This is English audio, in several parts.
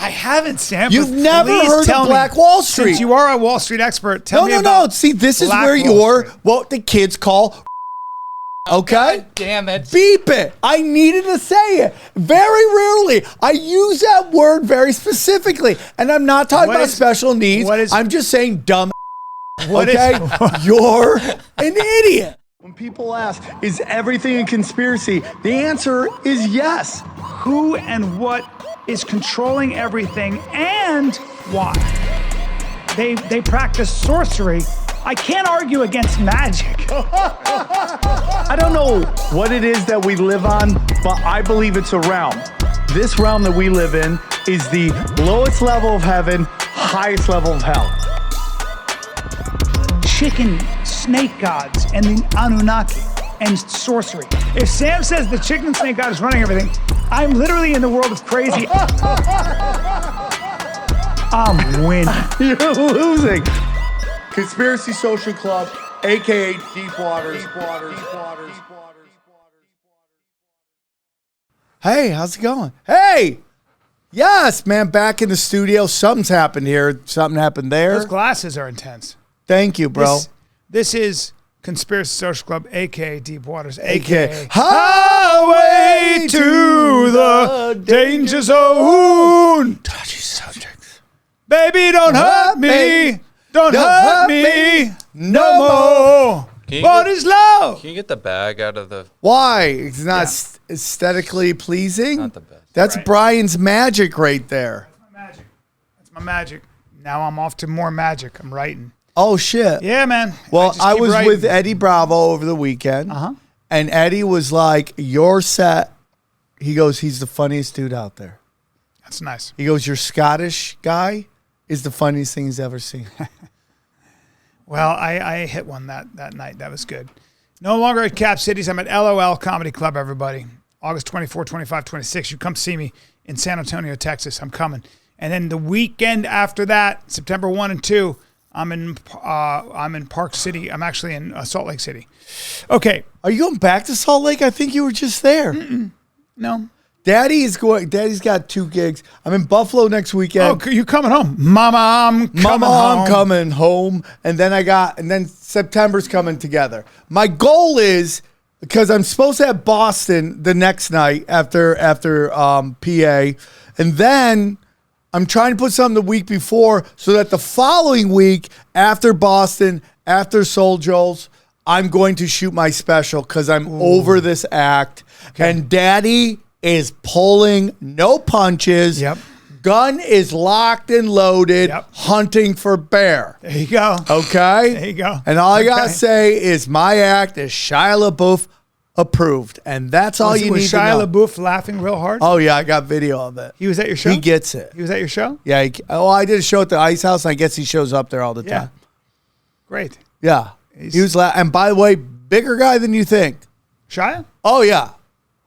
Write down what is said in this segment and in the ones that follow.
I haven't, Sam. You've never heard of Black Wall Street. Since you are a Wall Street expert, tell me about No. See, this is where you're what the kids call. Okay? God damn it. Beep it. I needed to say it. Very rarely. I use that word very specifically. And I'm not talking about special needs. I'm just saying dumb. Okay? You're an idiot. When people ask, is everything a conspiracy? The answer is yes. Who and what is controlling everything and why? They practice sorcery. I can't argue against magic. I don't know what it is that we live on, but I believe it's a realm. This realm that we live in is the lowest level of heaven, highest level of hell. Chicken snake gods and the Anunnaki and sorcery. If Sam says the chicken and snake god is running everything, I'm literally in the world of crazy. I'm winning. You're losing. Conspiracy Social Club, a.k.a. Deep Waters. Hey, how's it going? Hey! Yes, man, back in the studio. Something's happened here. Something happened there. Those glasses are intense. Thank you, bro. This is Conspiracy Social Club, a.k.a. Deep Waters, a.k.a. Highway to the Danger Zone. Touchy subjects. Baby, don't hurt me. Don't hurt me no more. What is love? Can you get the bag out of the... Why? It's not aesthetically pleasing? Not the best. That's Brian's magic right there. That's my magic. Now I'm off to more magic. I'm writing. Oh, shit. Yeah, man. Well, I was with Eddie Bravo over the weekend. And Eddie was like, your set, he goes, he's the funniest dude out there. That's nice. He goes, your Scottish guy is the funniest thing he's ever seen. Well, I hit one that night. That was good. No longer at Cap Cities. I'm at LOL Comedy Club, everybody. August 24, 25, 26. You come see me in San Antonio, Texas. I'm coming. And then the weekend after that, September 1 and 2, I'm in Park City. I'm actually in Salt Lake City. Okay. Are you going back to Salt Lake? I think you were just there. No. Daddy's got 2 gigs. I'm in Buffalo next weekend. Oh, you coming home? Mama, I'm coming home. And then September's coming together. My goal is, because I'm supposed to have Boston the next night after PA. And then I'm trying to put something the week before so that the following week after Boston, after Soul Joel's, I'm going to shoot my special because I'm over this act. Okay. And Daddy is pulling no punches. Yep. Gun is locked and loaded, hunting for bear. There you go. Okay? There you go. And all I got to say is my act is Shia LaBeouf approved. And that's all you need to know. Was Shia LaBeouf laughing real hard? Oh, yeah, I got video of it. He was at your show? He gets it. He was at your show? Yeah. I did a show at the Ice House, and I guess he shows up there all the time. Great. Yeah. He was and by the way, bigger guy than you think. Shia? Oh, yeah.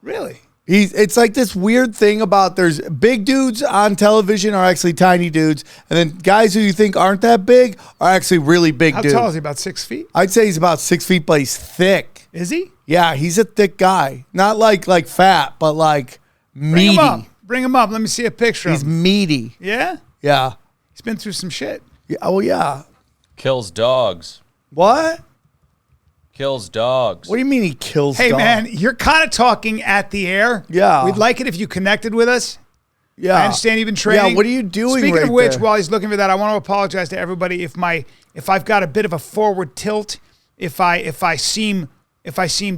Really? It's like this weird thing about there's big dudes on television are actually tiny dudes, and then guys who you think aren't that big are actually really big dudes. How tall is he? About 6 feet? I'd say he's about 6 feet, but he's thick. Is he? Yeah, he's a thick guy. Not like fat, but like meaty. Bring him up. Let me see a picture He's of him. meaty. Yeah? Yeah. He's been through some shit. Yeah. Oh, yeah. Kills dogs. What? Kills dogs. What do you mean he kills dogs? Hey, man, you're kind of talking at the air. Yeah. We'd like it if you connected with us. Yeah. I understand you've been training. Yeah, what are you doing Speaking right of which, there? while he's looking for that, I want to apologize to everybody if I've got a bit of a forward tilt, if I seem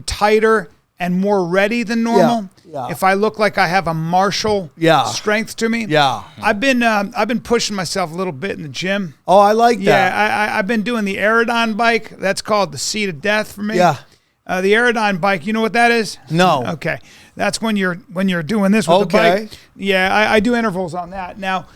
tighter and more ready than normal. Yeah. If I look like I have a martial strength to me. Yeah. I've been pushing myself a little bit in the gym. Oh, I like that. Yeah, I've been doing the Aerodon bike. That's called the seat of death for me. Yeah. The Aerodon bike, you know what that is? No. Okay. That's when you're doing this with the bike. Yeah, I do intervals on that. Now,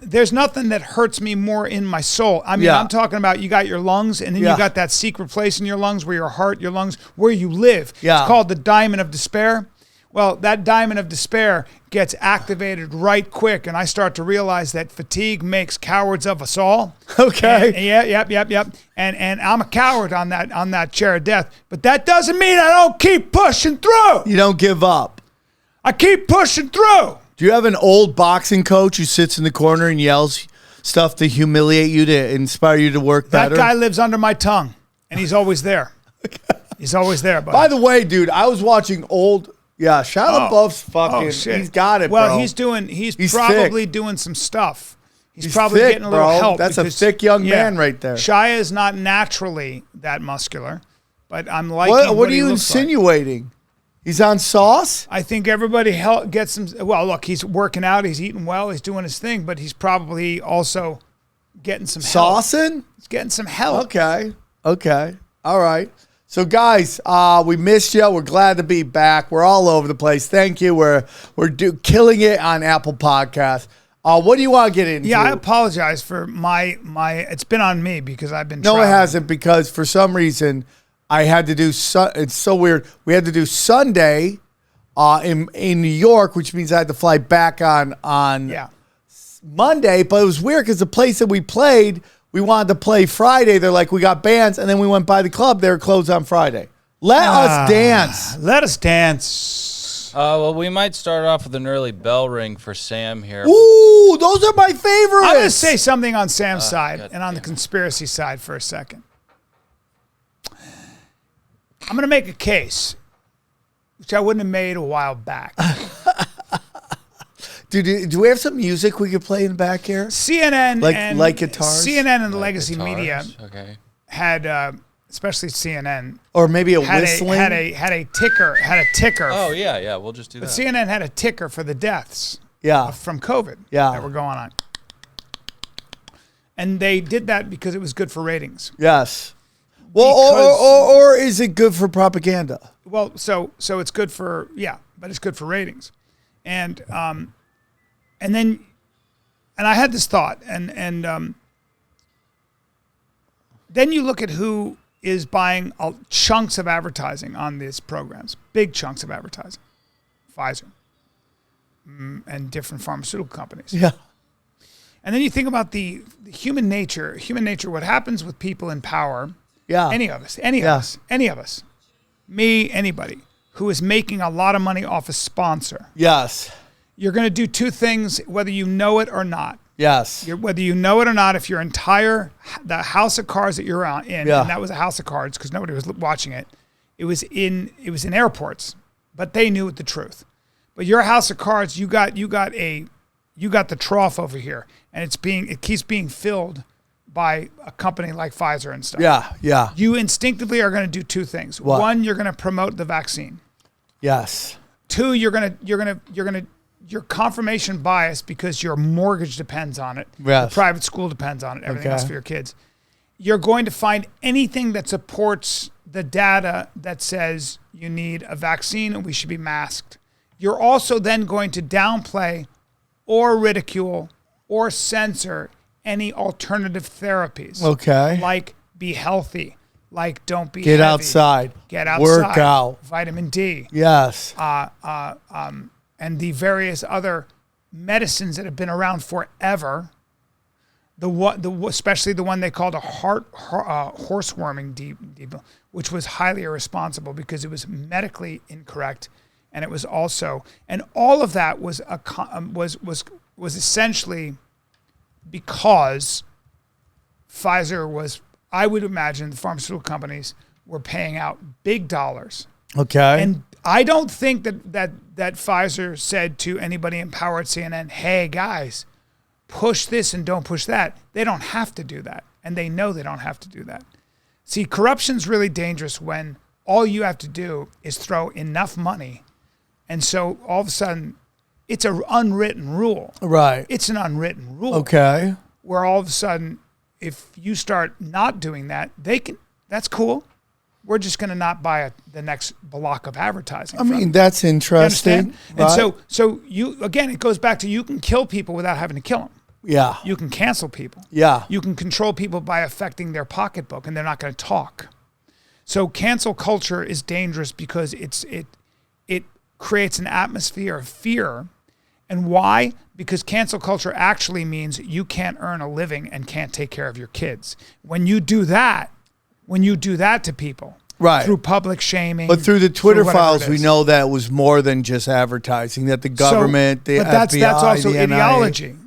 there's nothing that hurts me more in my soul. I mean, I'm talking about you got your lungs, and then you got that secret place in your lungs where your heart, your lungs, where you live. Yeah. It's called the diamond of despair. Well, that diamond of despair gets activated right quick, and I start to realize that fatigue makes cowards of us all. Okay. And, yep. And I'm a coward on that chair of death, but that doesn't mean I don't keep pushing through. You don't give up. I keep pushing through. Do you have an old boxing coach who sits in the corner and yells stuff to humiliate you, to inspire you to work better? That guy lives under my tongue, and he's always there. He's always there, buddy. By the way, dude, I was watching old. Yeah, Shia LaBeouf's fucking. Shit. He's got it, well, bro. He's probably doing some stuff. He's probably thick, getting a little bro. help. That's a thick young man right there. Shia is not naturally that muscular, but I'm liking what are he you looks insinuating? Like. He's on sauce? I think everybody gets him. Well, look, he's working out. He's eating well. He's doing his thing, but he's probably also getting some help. Saucing? He's getting some help. Okay. All right. So, guys, we missed you. We're glad to be back. We're all over the place. Thank you. We're killing it on Apple Podcasts. What do you want to get into? Yeah, I apologize for my. It's been on me because I've been. No, traveling. it hasn't, because for some reason I had to do. It's so weird. We had to do Sunday, in New York, which means I had to fly back on Monday. But it was weird because the place that we played, we wanted to play Friday. They're like, we got bands, and then we went by the club. They were closed on Friday. Let us dance. Let us dance. Well, we might start off with an early bell ring for Sam here. Ooh, those are my favorites. I'm going to say something on Sam's side and on the conspiracy side for a second. I'm going to make a case, which I wouldn't have made a while back. Dude, do we have some music we could play in the back here? CNN like guitars? CNN and legacy media had, especially CNN, or maybe whistling. Had a ticker. Oh yeah, we'll just do that. But CNN had a ticker for the deaths. Yeah. From COVID. Yeah. That were going on, and they did that because it was good for ratings. Yes. Well, or is it good for propaganda? Well, so it's good for but it's good for ratings, and then I had this thought, and then you look at who is buying chunks of advertising on these programs, big chunks of advertising, Pfizer, and different pharmaceutical companies. Yeah. And then you think about the human nature, what happens with people in power. Yeah. Any of us, me, anybody who is making a lot of money off a sponsor. Yes. You're going to do two things, whether you know it or not. Yes. Whether you know it or not, if the house of cards that you're in, and that was a house of cards because nobody was watching it. It was in airports, but they knew the truth. But your house of cards, you got the trough over here, and it keeps being filled by a company like Pfizer and stuff. Yeah. You instinctively are going to do two things. What? One, you're going to promote the vaccine. Yes. Two, you're going to your confirmation bias because your mortgage depends on it. Yes. The private school depends on it. Everything else for your kids. You're going to find anything that supports the data that says you need a vaccine and we should be masked. You're also then going to downplay or ridicule or censor any alternative therapies. Okay. Like be healthy. Like don't be Get heavy. outside. Get outside. Work out. Vitamin D. Yes. And the various other medicines that have been around forever. Especially the one they called a horseworming deep, which was highly irresponsible because it was medically incorrect, and it was also, and all of that was essentially because Pfizer was, I would imagine, the pharmaceutical companies were paying out big dollars. Okay. And I don't think that Pfizer said to anybody in power at CNN, "Hey guys, push this and don't push that." They don't have to do that. And they know they don't have to do that. See, corruption's really dangerous when all you have to do is throw enough money. And so all of a sudden, it's an unwritten rule. Right. It's an unwritten rule. Okay. Where all of a sudden, if you start not doing that, that's cool. We're just going to not buy the next block of advertising. I mean, that's interesting. Right? And so you, again, it goes back to you can kill people without having to kill them. Yeah. You can cancel people. Yeah. You can control people by affecting their pocketbook, and they're not going to talk. So cancel culture is dangerous because it creates an atmosphere of fear. And why? Because cancel culture actually means you can't earn a living and can't take care of your kids. When you do that to people, through public shaming. But through the Twitter files, we know that it was more than just advertising, that the government, the FBI, that's also the ideology. NIA.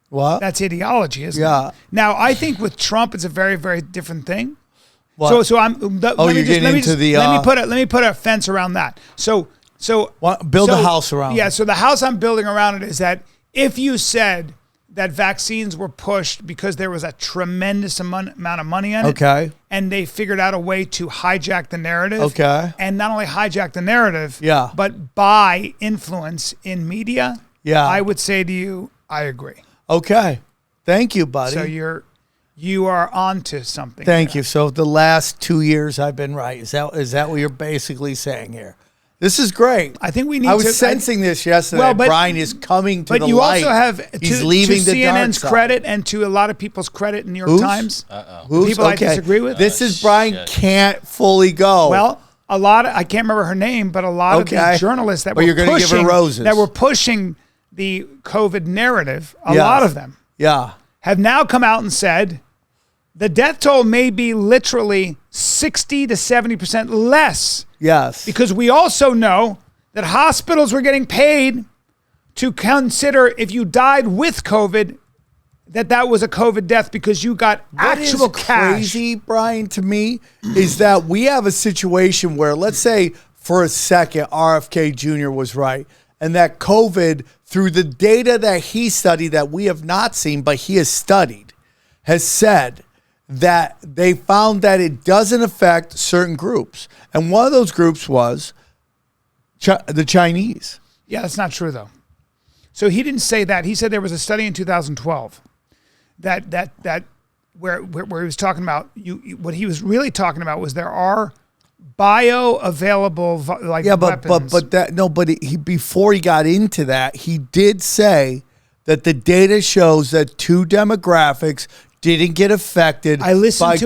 What? That's ideology, isn't it? Now, I think with Trump, it's a very, very different thing. What? So I'm. Let me put a fence around that. So build a house around. Yeah. So the house I'm building around it is that if you said that vaccines were pushed because there was a tremendous amount of money in it, and they figured out a way to hijack the narrative, and not only hijack the narrative, but buy influence in media, I would say to you, I agree. Okay. Thank you, buddy. So you are onto something. Thank you. So the last 2 years I've been right. Is that what you're basically saying here? This is great. I think we need I was sensing this yesterday. Well, Bryan is coming to the light. But you also have, he's leaving to the CNN's dark credit and to a lot of people's credit in New York Times. People I disagree with. This is Bryan can't fully go. Well, a lot of, I can't remember her name, but a lot of the journalists that you're gonna give her roses. That were pushing the COVID narrative, a lot of them have now come out and said the death toll may be literally 60 to 70% less. Yes. Because we also know that hospitals were getting paid to consider if you died with COVID, that was a COVID death because you got actual cash. Crazy, Bryan, to me, is that we have a situation where, let's say for a second, RFK Jr. was right, and that COVID, through the data that he studied that we have not seen, but he has studied, has said that they found that it doesn't affect certain groups. And one of those groups was the Chinese. Yeah, that's not true, though. So he didn't say that. He said there was a study in 2012 that where he was talking about, what he was really talking about was there are bioavailable weapons. But before he got into that, he did say that the data shows that two demographics didn't get affected by COVID. I listened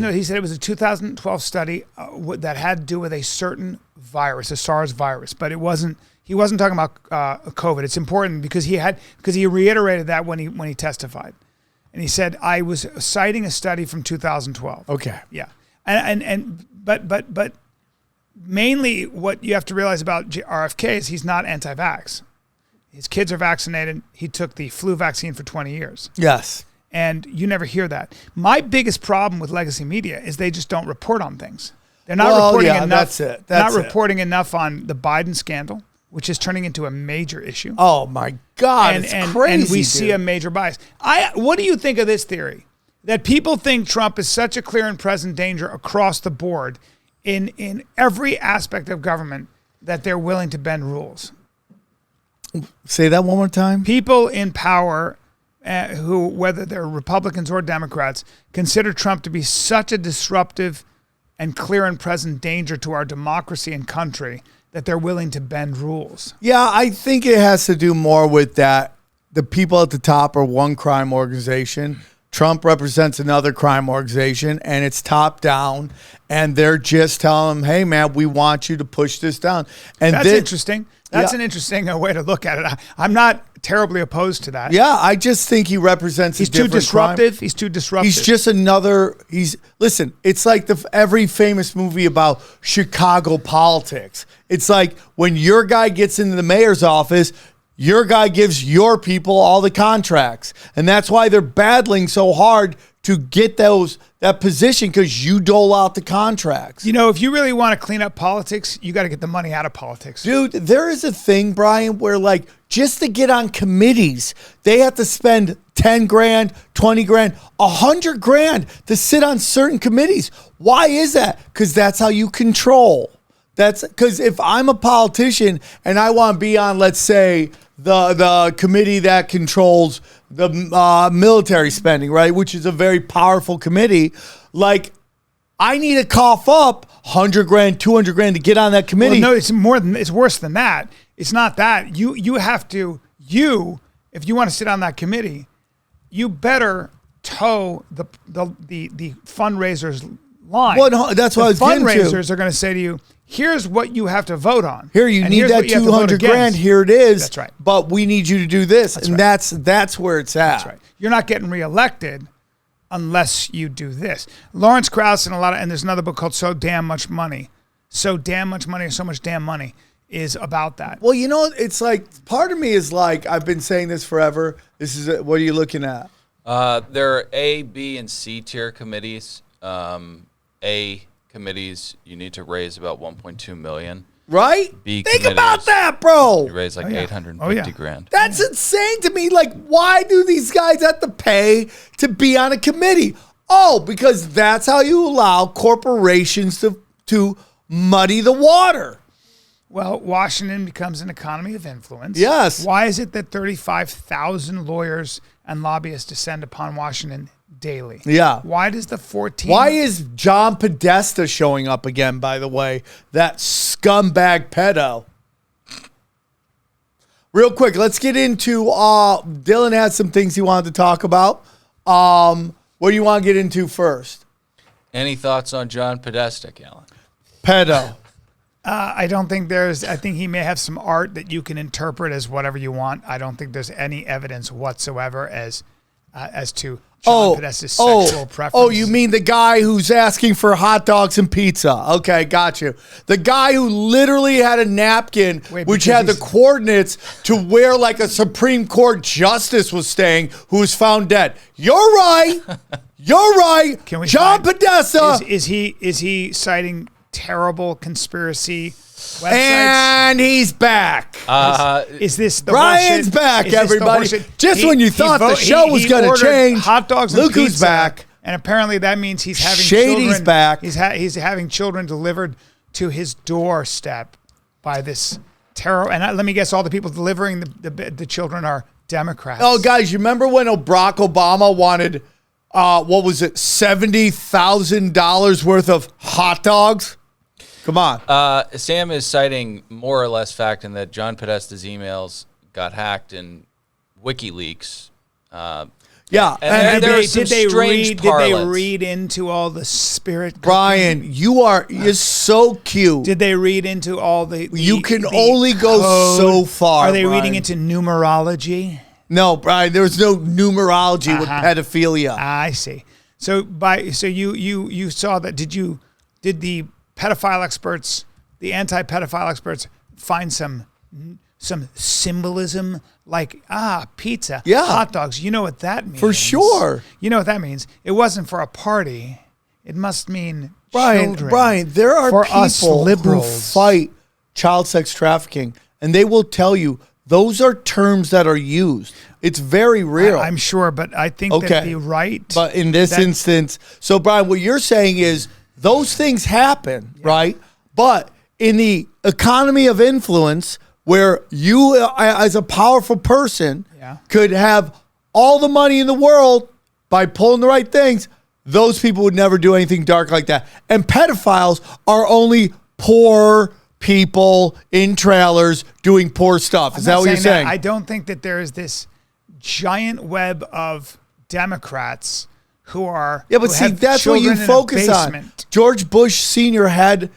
to it. He said it was a 2012 study that had to do with a certain virus, a SARS virus, but he wasn't talking about COVID. It's important because he reiterated that when he testified, and he said I was citing a study from 2012. Okay. Yeah, but mainly what you have to realize about RFK is he's not anti-vax. His kids are vaccinated. He took the flu vaccine for 20 years. Yes. And you never hear that. My biggest problem with legacy media is they just don't report on things. They're not reporting enough. That's reporting enough on the Biden scandal, which is turning into a major issue. Oh my God, it's crazy. And we see a major bias. What do you think of this theory? That people think Trump is such a clear and present danger across the board in every aspect of government that they're willing to bend rules. Say that one more time. People in power who, whether they're Republicans or Democrats, consider Trump to be such a disruptive and clear and present danger to our democracy and country that they're willing to bend rules. Yeah, I think it has to do more with that. The people at the top are one crime organization. Trump represents another crime organization, and it's top down, and they're just telling him, hey, man, we want you to push this down. And that's interesting. That's an interesting way to look at it. I'm not terribly opposed to that. Yeah, I just think he represents a different disruptive. crime. He's too disruptive. He's just another. Listen, it's like every famous movie about Chicago politics. It's like when your guy gets into the mayor's office, your guy gives your people all the contracts. And that's why they're battling so hard to get that position, because you dole out the contracts. You know, if you really want to clean up politics, you got to get the money out of politics. Dude, there is a thing, Bryan, where like just to get on committees, they have to spend 10 grand, 20 grand, 100 grand to sit on certain committees. Why is that? Because that's how you control. That's because if I'm a politician and I want to be on, let's say, the committee that controls the military spending, right, which is a very powerful committee, like I need to cough up 100 grand, 200 grand to get on that committee. Well, no, it's worse than that. It's not that. You have to, if you want to sit on that committee, you better toe the fundraisers line. Well, that's what I was getting to. Fundraisers are going to say to you, here's what you have to vote on. Here, you need that 200 grand. Here it is. That's right. But we need you to do this. That's where it's at. That's right. You're not getting reelected unless you do this. Lawrence Krauss and there's another book called So Damn Much Money. So Damn Much Money, or So Much Damn Money is about that. Well, it's like, part of me is like, I've been saying this forever. What are you looking at? There are A, B, and C tier committees. A committees, you need to raise about $1.2 million. Right? B Think about that, bro. You raise like $850,000. That's insane to me. Like, why do these guys have to pay to be on a committee? Oh, because that's how you allow corporations to muddy the water. Well, Washington becomes an economy of influence. Yes. Why is it that 35,000 lawyers and lobbyists descend upon Washington daily? Yeah. Why does the 14... Why is John Podesta showing up again, by the way? That scumbag pedo. Real quick, let's get into... Dylan has some things he wanted to talk about. What do you want to get into first? Any thoughts on John Podesta, Callan? Pedo. I don't think I think he may have some art that you can interpret as whatever you want. I don't think there's any evidence whatsoever as to John Podesta's sexual preference. Oh, you mean the guy who's asking for hot dogs and pizza? Okay, got you. The guy who literally had a napkin which had the coordinates to where like a Supreme Court justice was staying who was found dead. You're right. You're right. John Podesta. Is he citing terrible conspiracy websites? And he's back. Is this the Bryan's horseshit? back, everybody. Just when you thought the show was going to change, hot dogs and look pizza, who's back. And apparently that means he's having Shady's children. back. He's having children delivered to his doorstep by this terror. And let me guess, all the people delivering the children are Democrats. Oh, guys, you remember when Barack Obama wanted, what was it, $70,000 worth of hot dogs? Come on. Sam is citing more or less fact in that John Podesta's emails got hacked in WikiLeaks. Yeah. And did they read into all the spirit? Bryan, you're so cute. Did they read into all the you can only go code? so far. Are they Bryan. reading into numerology? No, Bryan, there was no numerology with pedophilia. I see. So you saw that. Did the pedophile experts, the anti-pedophile experts, find some symbolism like pizza, hot dogs? You know what that means? For sure. You know what that means. It wasn't for a party. It must mean children. Bryan, there are for people us liberals who fight child sex trafficking, and they will tell you those are terms that are used. It's very real. I'm sure, but I think that the right. But in this instance, so Bryan, what you're saying is those things happen, right? But in the economy of influence, where you, as a powerful person, could have all the money in the world by pulling the right things, those people would never do anything dark like that. And pedophiles are only poor people in trailers doing poor stuff. Is that what you're saying? I don't think that there is this giant web of Democrats who are but see, that's what you focus on. George Bush Sr. had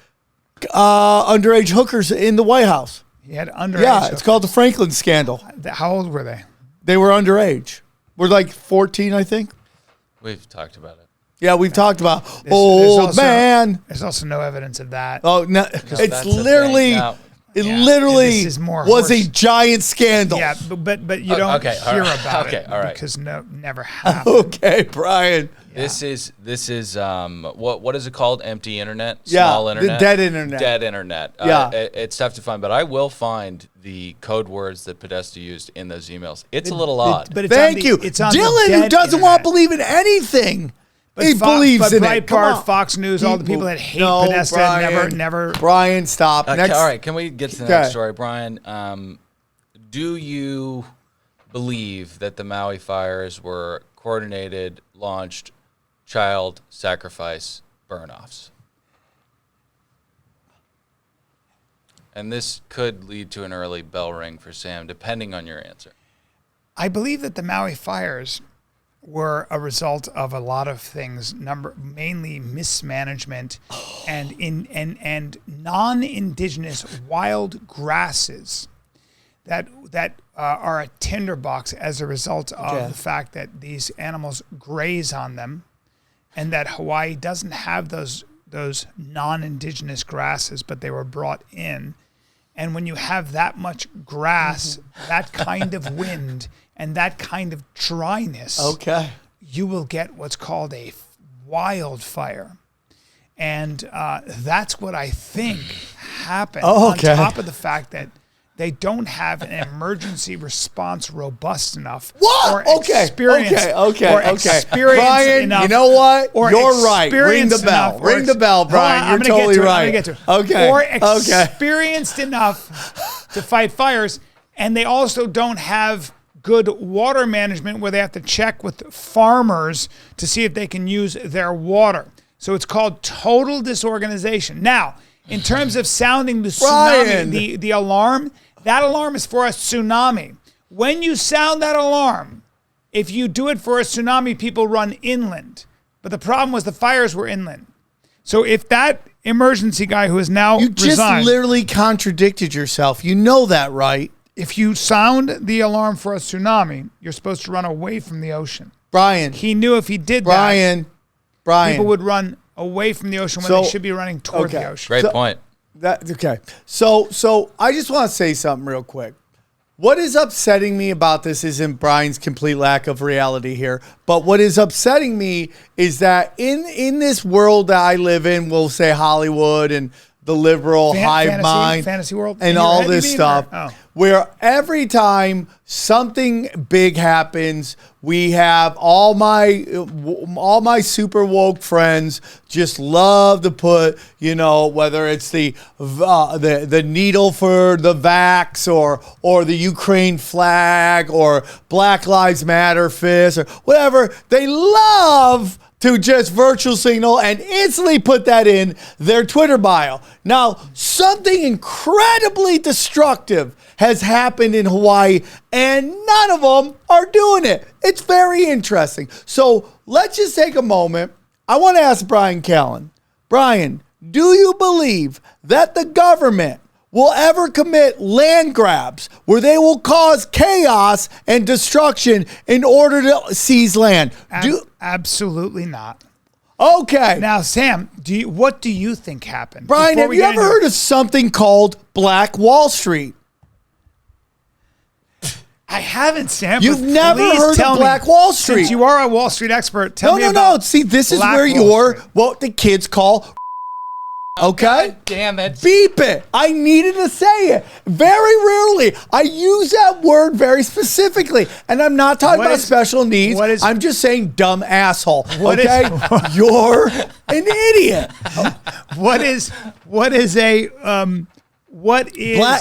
underage hookers in the White House. He had underage. Yeah, it's called the Franklin scandal. How old were they? They were underage. We're like 14, I think. We've talked about it. Yeah, we've talked about old man. There's also no evidence of that. Oh no, it's literally. It literally was a giant scandal. Yeah, but you don't hear about it because never happened. Okay, Bryan. Yeah. This is what is it called? Empty internet? Yeah, Small internet? The dead internet. Dead internet. Yeah. It's tough to find, but I will find the code words that Podesta used in those emails. It's a little odd. But Thank you. It's on Dylan, who doesn't want to believe in anything. He believes in it. Breitbart, Fox News, all the people that hate Podesta never. Bryan, stop. All right, can we get to the next story, Bryan? Do you believe that the Maui fires were coordinated, launched, child sacrifice burn-offs? And this could lead to an early bell ring for Sam, depending on your answer. I believe that the Maui fires were a result of a lot of things, mainly mismanagement and non-indigenous wild grasses that are a tinderbox as a result of the fact that these animals graze on them, and that Hawaii doesn't have those non-indigenous grasses, but they were brought in. And when you have that much grass, that kind of wind, and that kind of dryness, you will get what's called a wildfire. And that's what I think happened, on top of the fact that they don't have an emergency response robust enough. What? Experienced Brian, enough, you know what? You're right. Ring the bell. Ring the bell, Brian. You're totally right. Or experienced enough to fight fires. And they also don't have good water management where they have to check with farmers to see if they can use their water. So it's called total disorganization. Now, in terms of sounding the tsunami, the alarm, that alarm is for a tsunami. When you sound that alarm, if you do it for a tsunami, people run inland. But the problem was the fires were inland. So if that emergency guy who is now resigned... You just literally contradicted yourself. You know that, right? If you sound the alarm for a tsunami, you're supposed to run away from the ocean. Brian. He knew if he did that, people would run away from the ocean when they should be running toward the ocean. Great point. So I just want to say something real quick. What is upsetting me about this isn't Brian's complete lack of reality here, but what is upsetting me is that in this world that I live in, we'll say Hollywood and the liberal hive mind, fantasy world, and all this stuff, where every time something big happens, we have all my super woke friends just love to put, whether it's the needle for the vax or the Ukraine flag or Black Lives Matter fist or whatever, they love to just virtual signal and instantly put that in their Twitter bio. Now, something incredibly destructive has happened in Hawaii, and none of them are doing it. It's very interesting. So let's just take a moment. I want to ask Bryan Callen. Bryan, do you believe that the government will ever commit land grabs where they will cause chaos and destruction in order to seize land? Absolutely not. Okay. Now, Sam, what do you think happened? Bryan, have you ever heard of something called Black Wall Street? I haven't, Sam. You've never heard of Black Wall Street. Since you are a Wall Street expert, tell me about No. See, this is where you're what the kids call... Okay? God damn it. Beep it. I needed to say it. Very rarely. I use that word very specifically. And I'm not talking about special needs. I'm just saying dumb asshole. Okay? You're an idiot.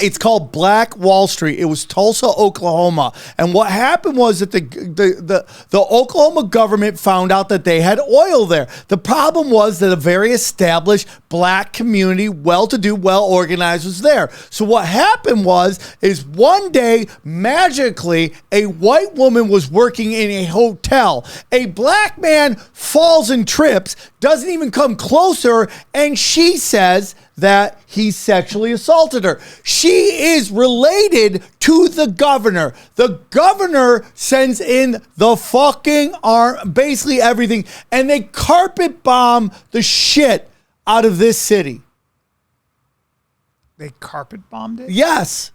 It's called Black Wall Street. It was Tulsa, Oklahoma. And what happened was that the Oklahoma government found out that they had oil there. The problem was that a very established black community, well-to-do, well-organized, was there. So what happened is one day, magically, a white woman was working in a hotel. A black man falls and trips, doesn't even come closer, and she says that he sexually assaulted her. She is related to the governor. The governor sends in the fucking arm, basically everything, and they carpet bomb the shit out of this city. They carpet bombed it? Yes.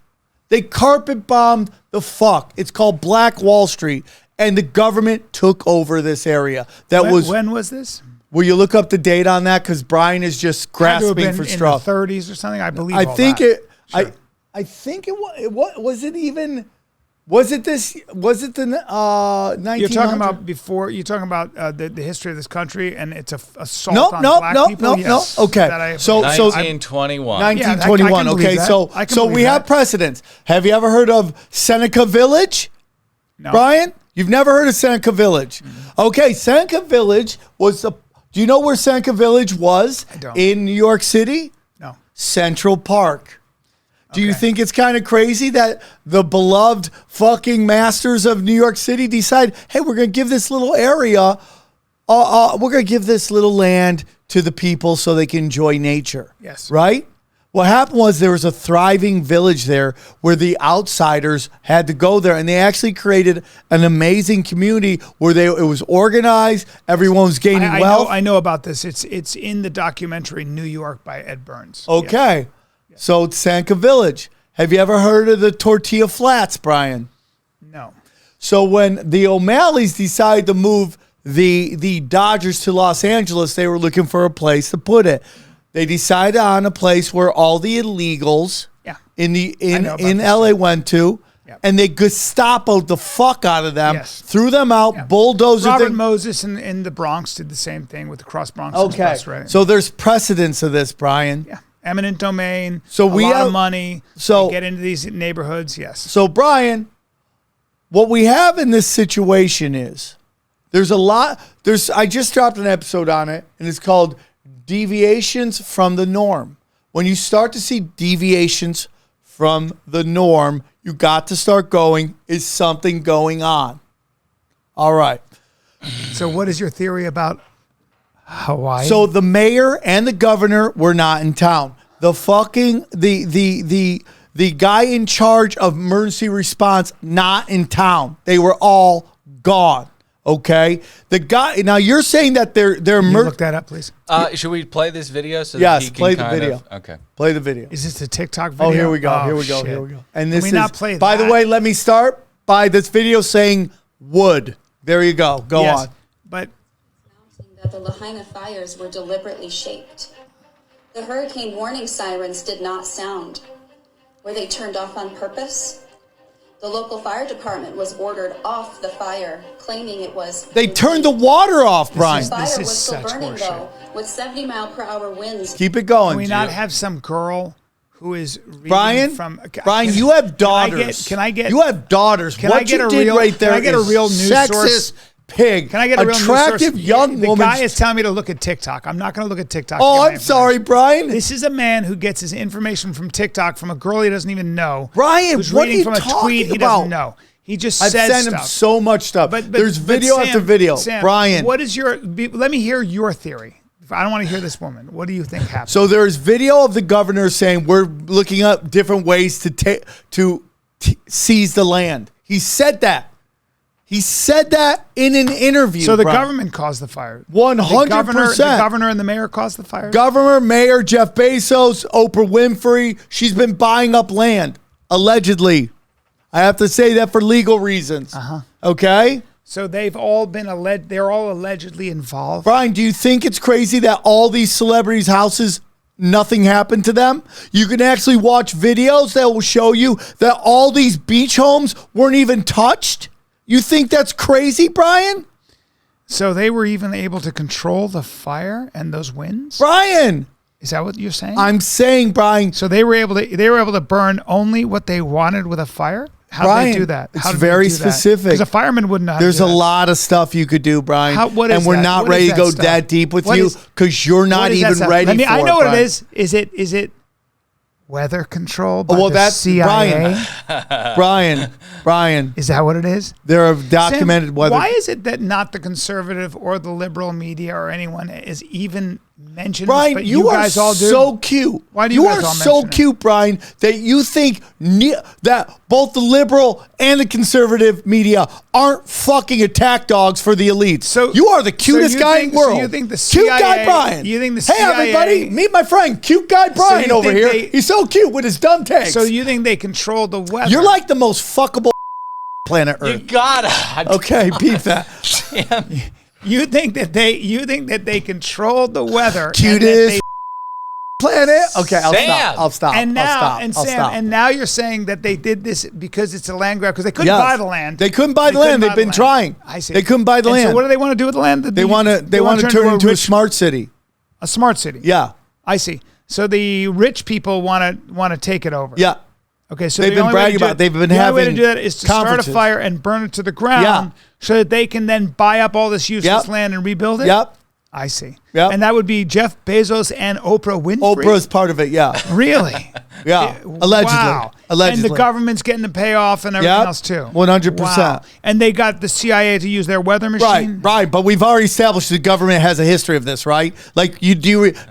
They carpet bombed the fuck. It's called Black Wall Street, and the government took over this area. When was this? Will you look up the date on that? Because Bryan is just grasping for straw. In the 30s or something, I believe. I think was it even. Was it the 1900s? You're talking about before. You're talking about the history of this country, and it's a assault on black people. No. Okay, so 1921. 1921. Okay, so we have precedents. Have you ever heard of Seneca Village? No. Bryan, you've never heard of Seneca Village? Mm-hmm. Okay, Seneca Village was the. Do you know where Seneca Village was? I don't. In New York City? No. Central Park. Do you think it's kind of crazy that the beloved fucking masters of New York City decide, hey, we're going to give this little area, we're going to give this little land to the people so they can enjoy nature? Yes. Right? What happened was there was a thriving village there where the outsiders had to go there, and they actually created an amazing community where it was organized. Everyone was gaining wealth. I know about this. It's in the documentary New York by Ed Burns. Okay. Yes. So it's Sanka Village. Have you ever heard of the Tortilla Flats, Brian? No. So when the O'Malleys decided to move the Dodgers to Los Angeles, they were looking for a place to put it. They decided on a place where all the illegals in LA went to, and they Gestapo'd the fuck out of them, threw them out, bulldozed Robert Moses in the Bronx did the same thing with the Cross Bronx. Okay, so there's precedence of this, Brian. Yeah, eminent domain. So we have money. So get into these neighborhoods. Yes. So Brian, what we have in this situation is there's a lot. I just dropped an episode on it, and it's called Deviations from the Norm. When you start to see deviations from the norm, you got to start going, is something going on? All right. So what is your theory about Hawaii? So the mayor and the governor were not in town. The fucking the guy in charge of emergency response not in town. They were all gone. Okay, the guy. Now you're saying that they're look that up, please. Should we play this video? So yes, that he can play the video. Okay, play the video. Is this a TikTok video? Oh, here we go. Here we go. Here we go. And this Can we not play by that? the way, let me start by this video saying wood. There you go. Go on. But that the Lahaina fires were deliberately shaped. The hurricane warning sirens did not sound. Were they turned off on purpose? The local fire department was ordered off the fire, claiming it was... They turned the water off, Brian. The fire was still burning, though, with 70-mile-per-hour winds. Keep it going. Can we not have some girl who is reading Brian, from... Brian, you have daughters. Can I get... You have daughters. Can I get a real... Right there can I get a real news sexist source? Pig. Can I get a real attractive news source? young woman? The guy is telling me to look at TikTok. I'm not going to look at TikTok. Oh, I'm sorry, Brian. This is a man who gets his information from TikTok from a girl he doesn't even know. Brian, who's what reading are you from a tweet he doesn't know. He just says I've sent him so much stuff. But there's video Sam, after video. Sam, Brian. What is your... Let me hear your theory. I don't want to hear this woman. What do you think happened? So there's video of the governor saying we're looking up different ways to seize the land. He said that. He said that in an interview. So the government caused the fire. 100%. The governor and the mayor caused the fire? Governor, mayor, Jeff Bezos, Oprah Winfrey. She's been buying up land, allegedly. I have to say that for legal reasons. Okay? So they've all been they're all allegedly involved. Brian, do you think it's crazy that all these celebrities' houses, nothing happened to them? You can actually watch videos that will show you that all these beach homes weren't even touched? You think that's crazy, Brian? So they were even able to control the fire and those winds? Brian! Is that what you're saying? I'm saying, Brian. So they were able to burn only what they wanted with a fire? How Brian, did they do that? It's very specific. Because a fireman wouldn't know how There's to do a lot of stuff you could do, Brian. What is and we're that? not What ready is to go stuff? that deep with What you is- because you're not even ready for it. I know what Brian. it is. Is it weather control by well, the that's CIA? Brian. Is that what it is? There are documented Sam, weather. Why is it that not the conservative or the liberal media or anyone is even mentioned? Brian, but you are guys all do? so cute. Why do you guys are all so mention it? cute, Brian, that you think that both the liberal and the conservative media aren't fucking attack dogs for the elites. So you are the cutest guy in the world. So you think the CIA, cute guy Brian? You think the CIA? Hey, everybody, meet my friend, cute guy Brian over here. He's so cute with his dumb tags. So you think they control the weather? You're like the most fuckable planet Earth. You gotta. Okay, beep that. You think that they control the weather? Cutest planet. Okay, I'll stop. And now you're saying that they did this because it's a land grab because they couldn't buy the land. They couldn't buy the land. They've been trying. I see. They couldn't buy the land. So what do they want to do with the land? They want to turn it into a smart city. A smart city. Yeah. I see. So the rich people want to take it over. Yeah. Okay, so they've been bragging about it. They've been having the only way to do that is to start a fire and burn it to the ground so that they can then buy up all this useless land and rebuild it? Yep. I see. Yep. And that would be Jeff Bezos and Oprah Winfrey? Oprah's part of it, yeah. Really? Yeah, allegedly. Wow. Allegedly. And the government's getting the payoff and everything else too. 100%. Wow. And they got the CIA to use their weather machine? Right. But we've already established the government has a history of this, right? Like,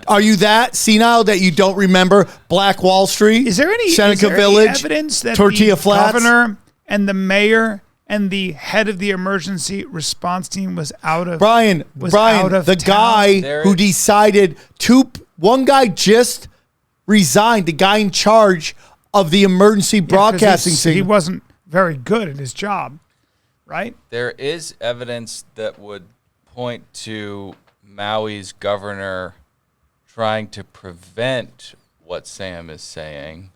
are you that senile that you don't remember Black Wall Street? Is there any evidence that Tortilla the Flats? governor and the mayor and the head of the emergency response team was out of Bryan, the guy who decided one guy just resigned, the guy in charge of the emergency broadcasting team. He wasn't very good at his job, right? There is evidence that would point to Maui's governor trying to prevent what Sam is saying.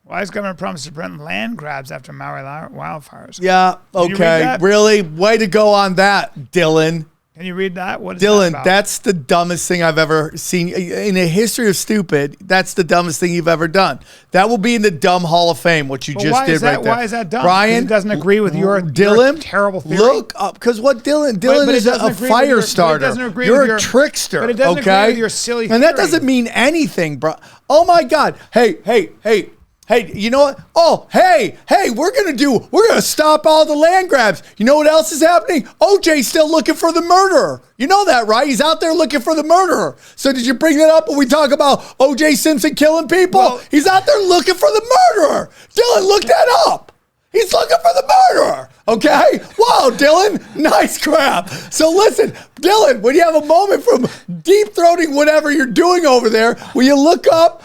Why is Governor promised to prevent land grabs after Maui wildfires? Yeah, okay. Really? Way to go on that, Dylan. Can you read that? What is Dylan, that about? that's the dumbest thing I've ever seen. In a history of stupid, that's the dumbest thing you've ever done. That will be in the dumb Hall of Fame, what you just did right there. Why is that dumb? Bryan, he doesn't agree with your terrible theory. Look up, because what Dylan is a fire starter. You're a trickster, but it doesn't agree with your silly theory. And that doesn't mean anything, bro. Oh my God. Hey, you know what? Oh, hey, we're going to stop all the land grabs. You know what else is happening? OJ's still looking for the murderer. You know that, right? He's out there looking for the murderer. So did you bring that up when we talk about OJ Simpson killing people? Well, he's out there looking for the murderer. Dylan, look that up. He's looking for the murderer, okay? Wow, Dylan, nice crap. So listen, Dylan, when you have a moment from deep-throating whatever you're doing over there, will you look up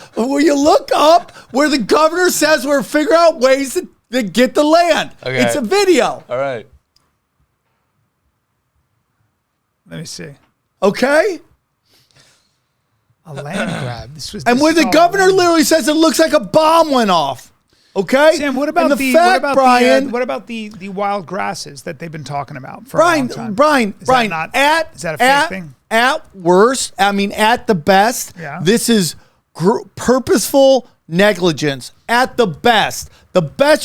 where the governor says we're figuring out ways to get the land? Okay. It's a video. All right. Let me see. Okay? A land grab. And where the governor literally says it looks like a bomb went off. Okay, Sam. What about the wild grasses that they've been talking about for a long time? Brian, is that a fake thing? At worst, at the best, this is purposeful negligence. At the best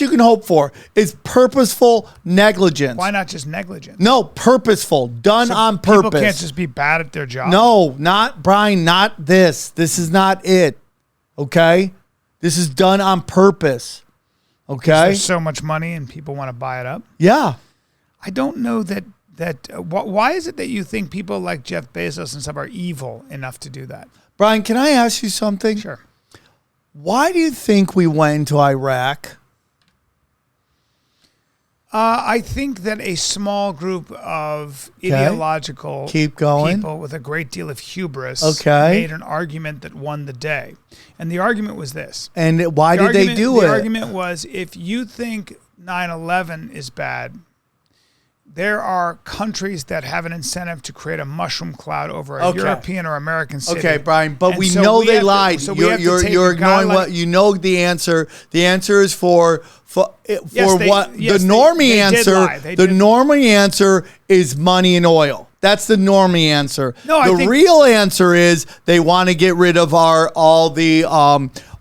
you can hope for is purposeful negligence. Why not just negligence? No, purposeful, done on purpose. People can't just be bad at their job. No, not Brian. Not this. This is not it. Okay, this is done on purpose. Okay. There's so much money and people want to buy it up. Yeah. I don't know that why is it that you think people like Jeff Bezos and stuff are evil enough to do that? Brian, can I ask you something? Sure. Why do you think we went into Iraq? I think that a small group of ideological people with a great deal of hubris made an argument that won the day. And the argument was this. And why did they do it? The argument was, if you think 9/11 is bad, there are countries that have an incentive to create a mushroom cloud over a European or American city. Okay, Brian, but we know they lied. You're ignoring what you know. The answer. The answer is for what the normie answer. The normie answer is money and oil. That's the normie answer. No, the real answer is they want to get rid of all the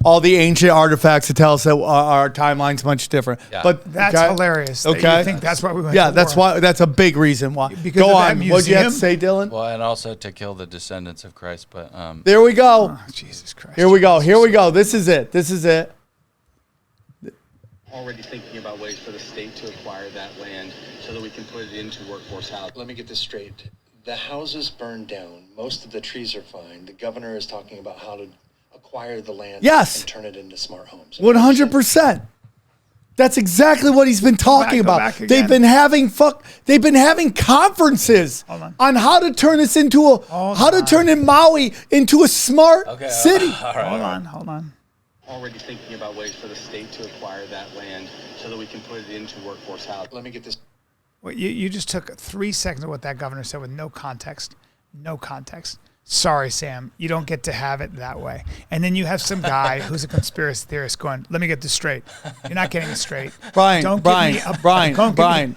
ancient artifacts to tell us that our timeline's much different. Yeah. But that's hilarious. Okay, you think that's why we went. Yeah, that's why. That's a big reason why. Because go on. What did you have to say, Dylan? Well, and also to kill the descendants of Christ. But there we go. Oh, Jesus Christ. Here we go. This is it. Already thinking about ways for the state to acquire that land so that we can put it into workforce housing. Let me get this straight. The houses burned down. Most of the trees are fine. The governor is talking about how to acquire the land and turn it into smart homes. 100%. That's exactly what he's been talking about. They've been having conferences on how to turn this into turn in Maui into a smart city. Hold on. Already thinking about ways for the state to acquire that land so that we can put it into workforce housing. Let me get this. Well, you just took 3 seconds of what that governor said with no context. Sorry, Sam, you don't get to have it that way. And then you have some guy who's a conspiracy theorist going, let me get this straight. You're not getting it straight. Brian,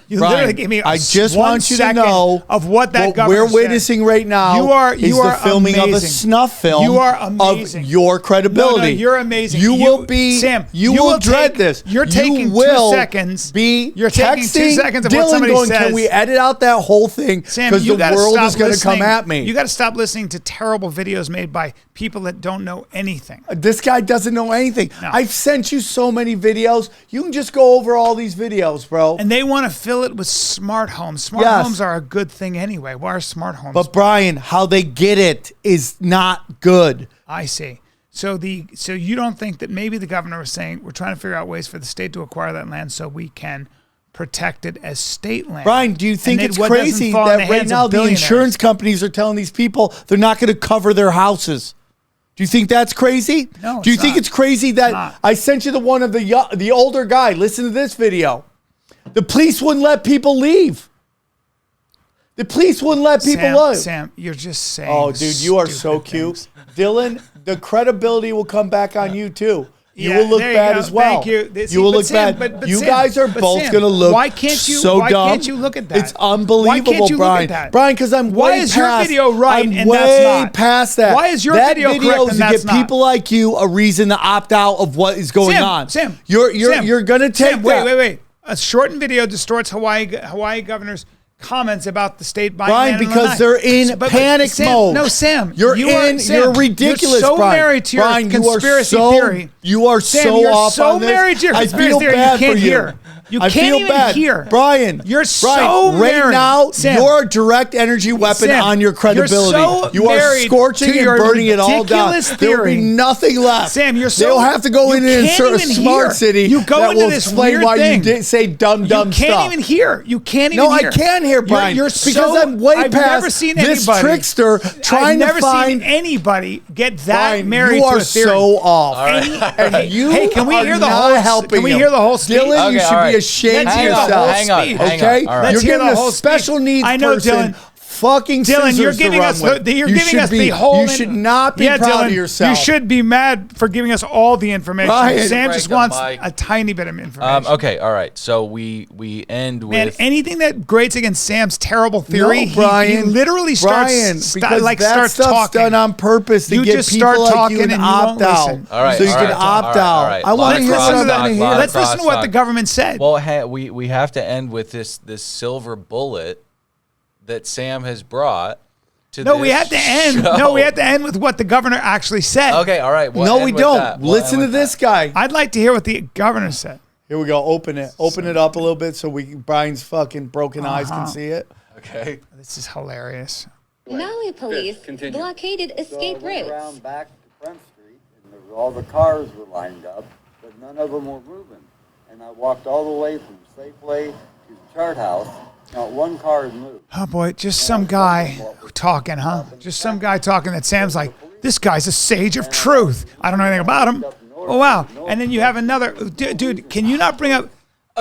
You literally gave me I just want you to know of what that governor we're witnessing right now you are the filming amazing. of a snuff film you are amazing. of your credibility. No, you're amazing. You will be, Sam, you will dread this. You're taking 2 seconds. You're taking 2 seconds of what Dylan somebody going, says. can we edit out that whole thing? Because the world is going to come at me. You got to stop listening to terrible videos made by people that don't know anything. This guy doesn't know anything. No. I've sent you so many videos. You can just go over all these videos, bro. And they want to fill it with smart homes. Smart homes are a good thing anyway. Why are smart homes? But Brian, how they get it is not good. I see. So you don't think that maybe the governor was saying we're trying to figure out ways for the state to acquire that land so we can protect it as state land. Brian, do you think it's crazy that right now the insurance companies are telling these people they're not going to cover their houses? Do you think that's crazy? No. Do you think it's crazy that I sent you the one of the older guy? Listen to this video. The police wouldn't let people leave. The police wouldn't let people leave. Sam, you're just saying. Oh, dude, you are so cute. Dylan, the credibility will come back on you too. You will look bad as well. Thank you. You will look bad. But you Sam, guys are both going to look why can't you, so why dumb. Can't you look at that? It's unbelievable, why can't you Brian. Look at that? Brian, because I'm why way is past. your video right I'm and way that's not? past that. Why is your that video correct and to that's get not? people like you a reason to opt out of what is going on. Sam, you're going to take that. Wait. A shortened video distorts Hawaii governor's comments about the state buying Brian, land because they're in panic mode. No, Sam, you're ridiculous. You're so Brian. married to your Brian, conspiracy theory. You are Sam, so you're off so on this. married to your conspiracy I feel theory. bad You can't for hear. You I can't feel even bad. hear. Brian, you're so right married. now, Sam, you're a direct energy weapon Sam, on your credibility. You are scorching and burning it all down. There will be nothing left. Sam, you're so. They'll have to go in and insert a smart city you go that into will this explain weird why thing. you did say dumb stuff. You can't even hear. You can't even hear. No, I can hear, Brian. You're because so, I'm way I've past never seen this anybody, trickster trying to find. I've never seen anybody get that Brian, married you to are a theory. so off. And you hey, can we hear the whole? Can we hear the whole speech? Dylan, you should be ashamed of yourself. Hang on. Okay, Let's you're hear giving the whole a special needs I know, person Dylan. Fucking Dylan, you're giving us the whole. You should not be proud Dylan, of yourself. You should be mad for giving us all the information. Brian, Sam just wants a tiny bit of information. Okay, all right. So we end with anything that grates against Sam's terrible theory. No, Brian, he literally starts stuff's talking. done on purpose to get people like you to opt out. All right, so you can opt out. I want to hear something. Let's listen to what the government said. Well, we have to end with this silver bullet that Sam has brought. No, we have to end. Show. No, we have to end with what the governor actually said. Okay, all right. No, we don't. Listen to this guy. I'd like to hear what the governor said. Here we go. Open it. Open it up a little bit so Brian's fucking broken eyes can see it. Okay. This is hilarious. Maui police blockaded escape routes. Around back to Front Street, and all the cars were lined up, but none of them were moving. And I walked all the way from Safeway to the Chart House. Not one car had moved. Oh boy, just some guy talking, huh? Just some guy talking that Sam's like, this guy's a sage of truth. I don't know anything about him. Oh wow. And then you have another dude, can you not bring up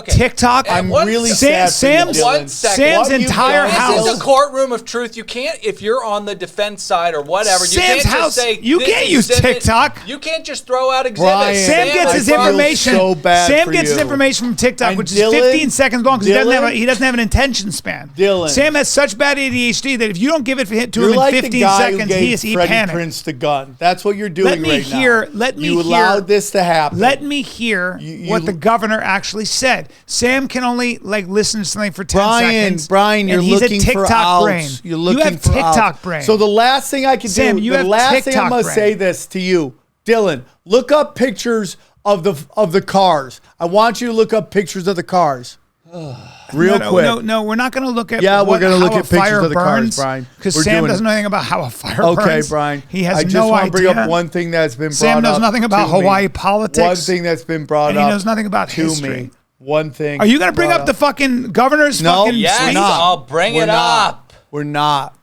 TikTok? I'm really sad Sam's entire house. This is a courtroom of truth. You can't, if you're on the defense side or whatever, you Sam's can't house, just say you can't use TikTok. You can't just throw out exhibits. Brian, Sam gets his information. So bad Sam for gets his you. information from TikTok, And which Dylan, is 15 seconds long because Dylan, he doesn't have an attention span. Dylan. Sam has such bad ADHD that if you don't give it to You're him in like 15 the guy seconds, who gave he Freddie panics. Prinze the gun. That's what you're doing right now. Let me hear. You allowed this to happen. Let me hear what the governor actually said. Sam can only listen to something for 10 seconds. Brian, you're looking for outs. You're looking you have for TikTok outs. brain. So the last thing I can Sam, do, you the have last thing I'm TikTok gonna brain. say this to you, Dylan. Look up pictures of the cars. I want you to look up pictures of the cars. Real quick. No, we're not going to look at we're going to look how at a pictures fire of the burns, cars, Brian. because We're Sam doing doesn't it. know anything about how a fire burns. Okay, Brian. He has I just no want to idea. bring up one thing that's been brought Sam up. knows nothing about to me. Hawaii politics. One thing that's been brought and up. he knows nothing about to history. me. One thing. Are you going to bring up the fucking governor's No. fucking Yes, speech? I'll bring it up. We're not.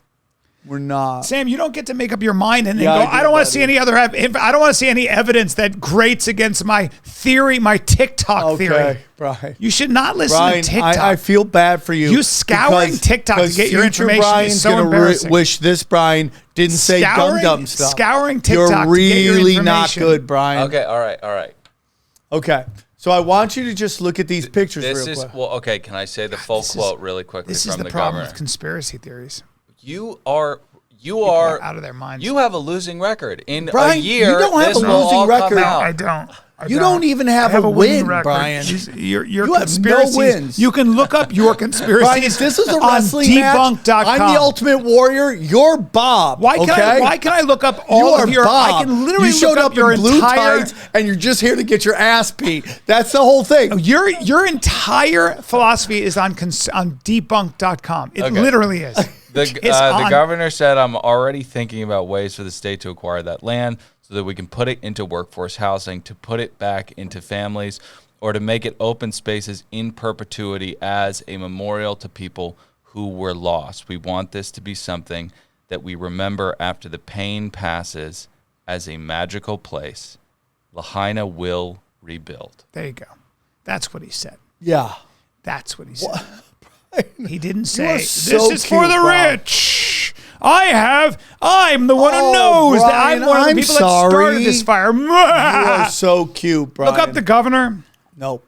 We're not. Sam, you don't get to make up your mind and then go, I don't want to see any other, I don't want to see any evidence that grates against my theory, my TikTok theory. Brian. You should not listen Brian, to TikTok. I feel bad for you. You scouring TikTok to get your information Brian's is so embarrassing. Wish this Brian didn't say dumb stuff. Scouring TikTok You're really to get your information. not good, Brian. Okay, all right. Okay. So I want you to just look at these pictures real quick. Well, okay, can I say the full quote really quickly this from is the the problem governor? with conspiracy theries. You are out of their minds. You have a losing record. In Brian, a year, you don't have this a will losing all record. come out. I don't. You don't even have a win, record. Brian. Your You have conspiracies, no wins. You can look up your conspiracies. Brian, if this is a on wrestling match, debunk.com. I'm the Ultimate Warrior. You're Bob. Why can I look up all you of your? Bob. I can literally you showed look up your in blue entire. tights, and you're just here to get your ass beat. That's the whole thing. Your entire philosophy is on debunk.com. It literally is. The governor said, I'm already thinking about ways for the state to acquire that land so that we can put it into workforce housing, to put it back into families, or to make it open spaces in perpetuity as a memorial to people who were lost. We want this to be something that we remember after the pain passes as a magical place. Lahaina will rebuild. There you go. That's what he said. Yeah. That's what he said. He didn't say, this so is for the Bob. rich. I'm the one who knows that I'm Brian, one of the I'm people sorry. that started this fire. You are so cute, Brian. Look up the governor. Nope.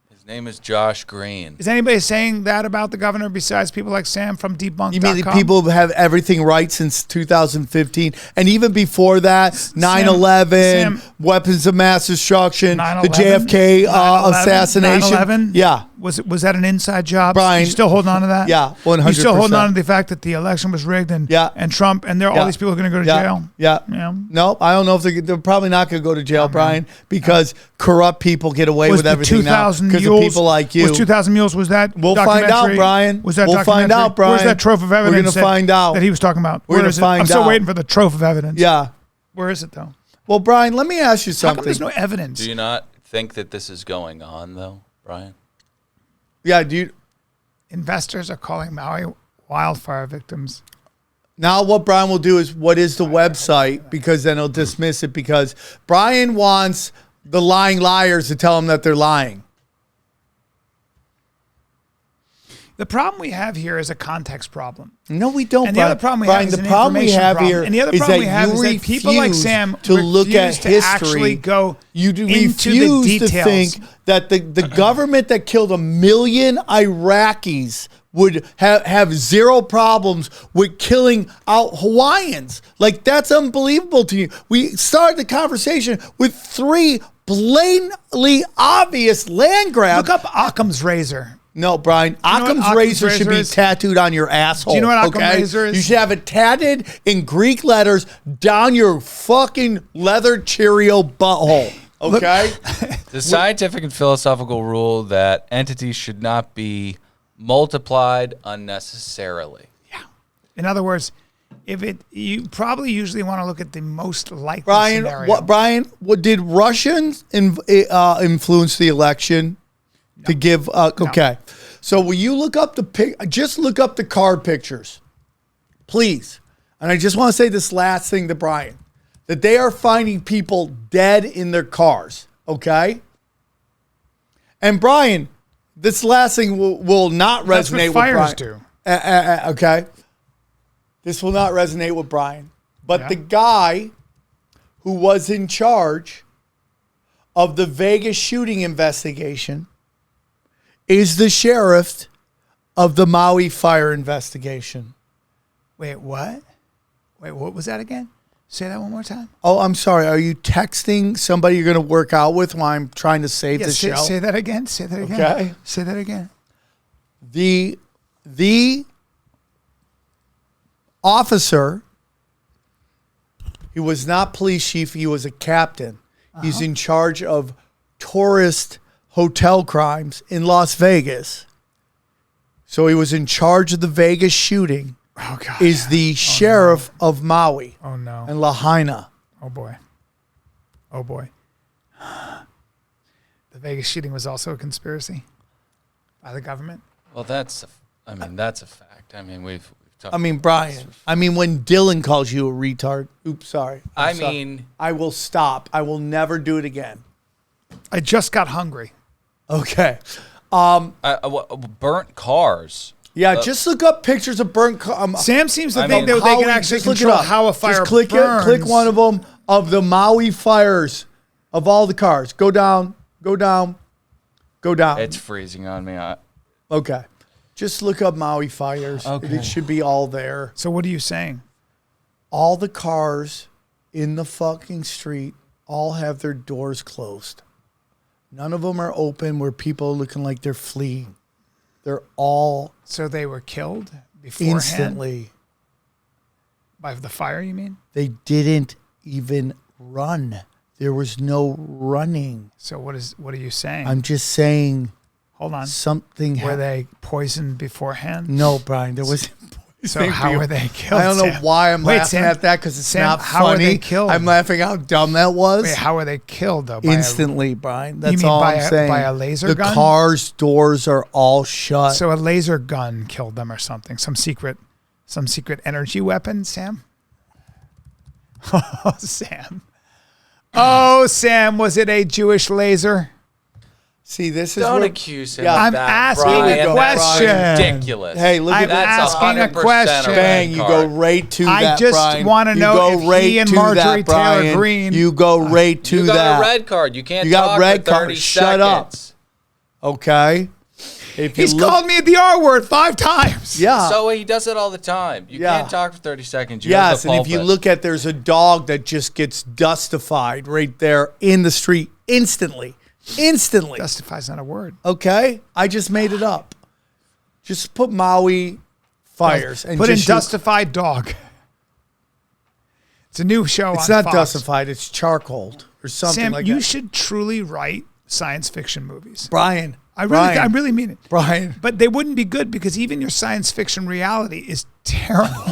His name is Josh Green. Is anybody saying that about the governor besides people like Sam from debunk.com? You mean the people who have everything right since 2015? And even before that, 9/11, weapons of mass destruction, the JFK assassination. 9/11? Yeah. Was that an inside job? Brian, you still holding on to that? Yeah, 100%. You still holding on to the fact that the election was rigged and Trump and all these people are going to go to jail? Yeah. No, I don't know if they're probably not going to go to jail, Brian, because corrupt people get away with everything now because of people like you. Was 2,000 Mules, was that We'll find out, Brian. Was that we'll find out, Brian. Where's that trove of evidence We're going to find out. that he was talking about? We're going to find out. I'm still waiting for the trove of evidence. Yeah. Where is it, though? Well, Brian, let me ask you something. How come there's no evidence? Do you not think that this is going on, though, Brian? Yeah, dude. Investors are calling Maui wildfire victims. Now what Brian will do is, what is the website? Because then he'll dismiss it, because Brian wants the lying liars to tell him that they're lying. The problem we have here is a context problem. No, we don't. And the other problem we Brian, have is the an problem we information have problem. here And the other is problem that we have you is that people like Sam to look at refuse to history. actually go You into refuse the to details. think that the government that killed 1 million Iraqis would have zero problems with killing out Hawaiians. Like, that's unbelievable to you. We started the conversation with 3 blatantly obvious land grabs. Look up Occam's razor. No, Brian. Occam's razor should be tattooed on your asshole. Do you know what Occam's razor is? You should have it tatted in Greek letters down your fucking leather Cheerio butthole. Okay? The scientific and philosophical rule that entities should not be multiplied unnecessarily. Yeah. In other words, you probably usually want to look at the most likely scenario. Brian, did Russians influence the election? No. To give okay. So will you look up just look up the card pictures, please? And I just want to say this last thing to Brian, that they are finding people dead in their cars, okay? And Brian, this last thing will not resonate with Brian. That's what fires do. Okay? This will not resonate with Brian. But the guy who was in charge of the Vegas shooting investigation is the sheriff of the Maui fire investigation. Wait, what? Wait, what was that again? Say that one more time. Oh, I'm sorry. Are you texting somebody you're going to work out with while I'm trying to save the show? Say that again. Say that again. Okay. Say that again. The officer, he was not police chief. He was a captain. He's in charge of tourist hotel crimes in Las Vegas. So he was in charge of the Vegas shooting. Oh, God. Is the sheriff of Maui. Oh, no. And Lahaina. Oh, boy. Oh, boy. The Vegas shooting was also a conspiracy by the government? Well, that's a fact. I mean, we've I mean, Brian. I mean, when Dylan calls you a retard. Oops, sorry. I mean, I will stop. I will never do it again. I just got hungry. Okay. Burnt cars. Yeah, just look up pictures of burnt cars. Sam seems to think that they can actually control how a fire burns. Click one of them of the Maui fires of all the cars. Go down. It's freezing on me. Okay. Just look up Maui fires. Okay. It should be all there. So what are you saying? All the cars in the fucking street all have their doors closed. None of them are open where people are looking like they're fleeing. They're all... So they were killed beforehand? Instantly. By the fire, you mean? They didn't even run. There was no running. So what are you saying? I'm just saying... Hold on. Something... Were they poisoned beforehand? No, Brian. There wasn't... So how were they killed? I don't know why I'm laughing at that because it's not funny. How were they killed? I'm laughing how dumb that was. Wait, how were they killed though? Instantly, Brian. That's all I'm saying. By a laser gun? The car's doors are all shut. So a laser gun killed them or something. Some secret energy weapon, Sam? Oh, Sam. Oh, Sam, was it a Jewish laser? See, this is Don't accuse him. I'm asking a question. That's ridiculous. Hey, look at that's asking a question. Bang, you go right to that, I just want to know if he and Marjorie Taylor Greene. You go right to that. You got a red card. You can't talk red for 30 card. seconds. Shut up. Okay. He's called me the R word 5 times. Yeah. So he does it all the time. You can't talk for 30 seconds. Yes, and if you look at, there's a dog that just gets dustified right there in the street instantly. Justify's not a word. Okay. I just made it up. Just put Maui fires. And put in Dustified Dog. It's a new show on Fox. It's not Dustified. It's charcoaled or something Sam, like that. you should truly write science fiction movies. Brian. I really mean it. Brian. But they wouldn't be good because even your science fiction reality is terrible.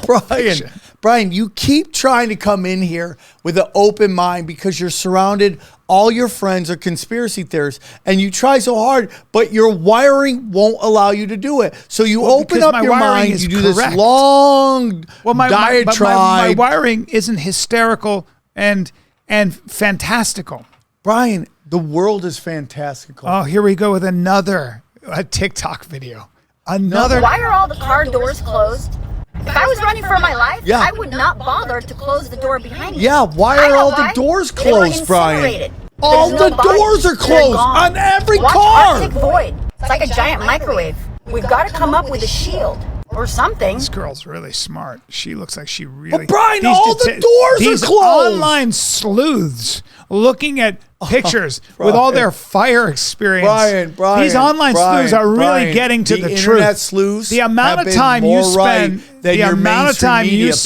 Brian, you keep trying to come in here with an open mind because you're surrounded, all your friends are conspiracy theorists, and you try so hard, but your wiring won't allow you to do it. So you open up your mind, you do this long diatribe. My wiring isn't hysterical and fantastical. Brian, the world is fantastical. Oh, here we go with a TikTok video. Why are all the car doors closed? If I was running for my life, I would not bother to close the door behind me. Yeah, why are all the doors closed, Brian? All the doors are closed on every car. Arctic void. It's like a giant microwave. We've got to come up with a shield or something. This girl's really smart. She looks like she really... But Brian, all the doors are closed. Online sleuths looking at pictures with all their fire experience. Brian, these online sleuths are really getting to the truth. Internet sleuths. The amount of time you spend,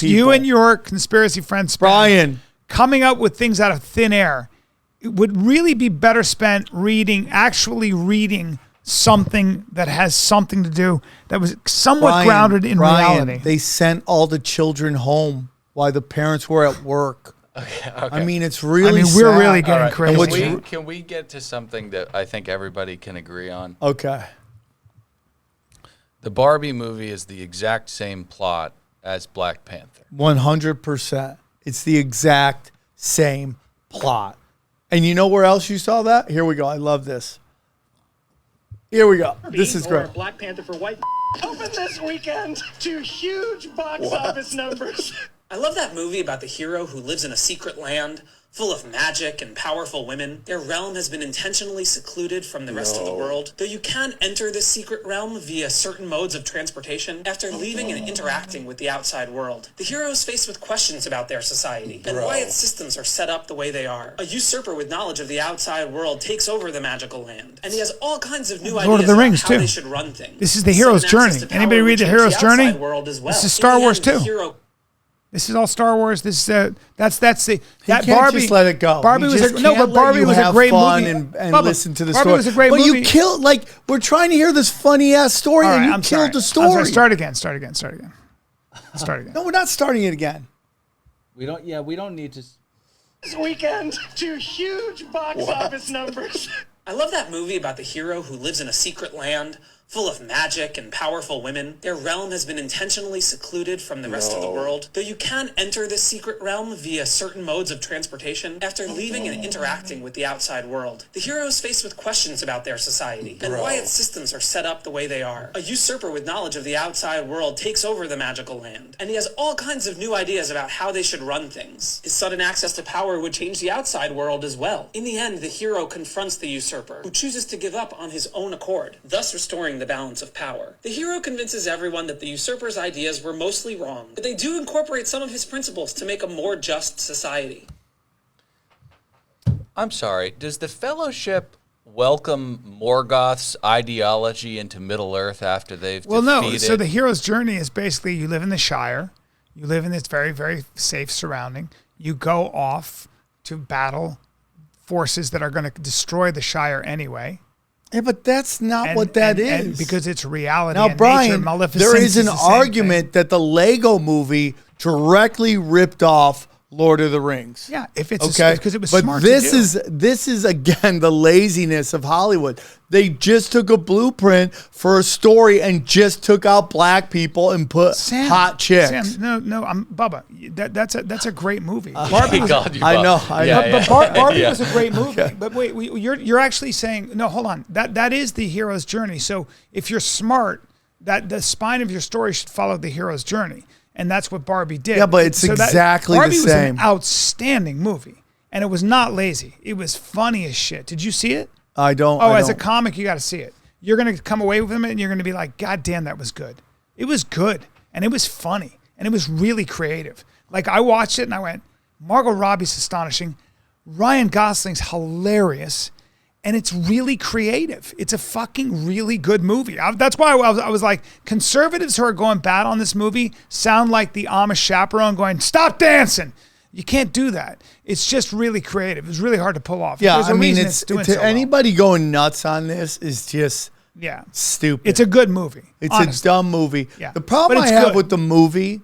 you and your conspiracy friends spend, coming up with things out of thin air, it would really be better spent actually reading something that has something to do, that was somewhat grounded in reality. They sent all the children home while the parents were at work. Okay. I mean, it's really sad. We're really getting crazy. Can we get to something that I think everybody can agree on? Okay. The Barbie movie is the exact same plot as Black Panther. 100%. It's the exact same plot. And you know where else you saw that? Here we go. I love this. Here we go. This is great. Black Panther for white. Open this weekend to huge box office numbers. I love that movie about the hero who lives in a secret land full of magic and powerful women. Their realm has been intentionally secluded from the rest of the world. Though you can enter this secret realm via certain modes of transportation, after leaving and interacting with the outside world, the hero is faced with questions about their society and why its systems are set up the way they are. A usurper with knowledge of the outside world takes over the magical land, and he has all kinds of new Lord ideas of the Rings, about how too. they should run things. This is the hero's journey. Anybody read the hero's journey? This is Star Wars too. This is all Star Wars. This is that's the that Barbie. Just let it go. Barbie was Barbie was a great movie. And listen to the story. Barbie was a great movie. But you killed we're trying to hear this funny ass story, and you killed the story. I'm sorry. Start again. No, we're not starting it again. We don't. Yeah, we don't need to. This weekend to huge box office numbers. I love that movie about the hero who lives in a secret land full of magic and powerful women. Their realm has been intentionally secluded from the rest of the world, though you can enter this secret realm via certain modes of transportation. After leaving and interacting with the outside world, the hero is faced with questions about their society and why its systems are set up the way they are. A usurper with knowledge of the outside world takes over the magical land, and he has all kinds of new ideas about how they should run things. His sudden access to power would change the outside world as well. In the end, the hero confronts the usurper, who chooses to give up on his own accord, thus restoring the balance of power. The hero convinces everyone that the usurper's ideas were mostly wrong, but they do incorporate some of his principles to make a more just society. I'm sorry, does the Fellowship welcome Morgoth's ideology into Middle-earth after they've defeated? No, so the hero's journey is basically you live in the Shire, you live in this very, very safe surrounding, you go off to battle forces that are going to destroy the Shire anyway. Yeah, but that's not what that is. And because it's reality. Now, and Bryan, nature, there is an argument that the Lego movie directly ripped off Lord of the Rings. Yeah, if it's okay, because it was but smart. This is again the laziness of Hollywood. They just took a blueprint for a story and just took out black people and put hot chicks. Sam, no, I'm Bubba. That's a great movie. Barbie. I know. But Barbie was a great movie. Okay. But wait, you're actually saying no. Hold on. That is the hero's journey. So if you're smart, that the spine of your story should follow the hero's journey. And that's what Barbie did. Yeah, but it's exactly the same. Barbie was an outstanding movie. And it was not lazy. It was funny as shit. Did you see it? I don't. As a comic, you got to see it. You're going to come away with it and you're going to be like, God damn, that was good. It was good. And it was funny. And it was really creative. Like, I watched it and I went, Margot Robbie's astonishing. Ryan Gosling's hilarious. And it's really creative. It's a fucking really good movie. That's why I was like, conservatives who are going bad on this movie sound like the Amish chaperone going, stop dancing. You can't do that. It's just really creative. It's really hard to pull off. Yeah, I mean, anybody going nuts on this is just stupid. It's a good movie. It's a dumb movie. Yeah. The problem I have with the movie,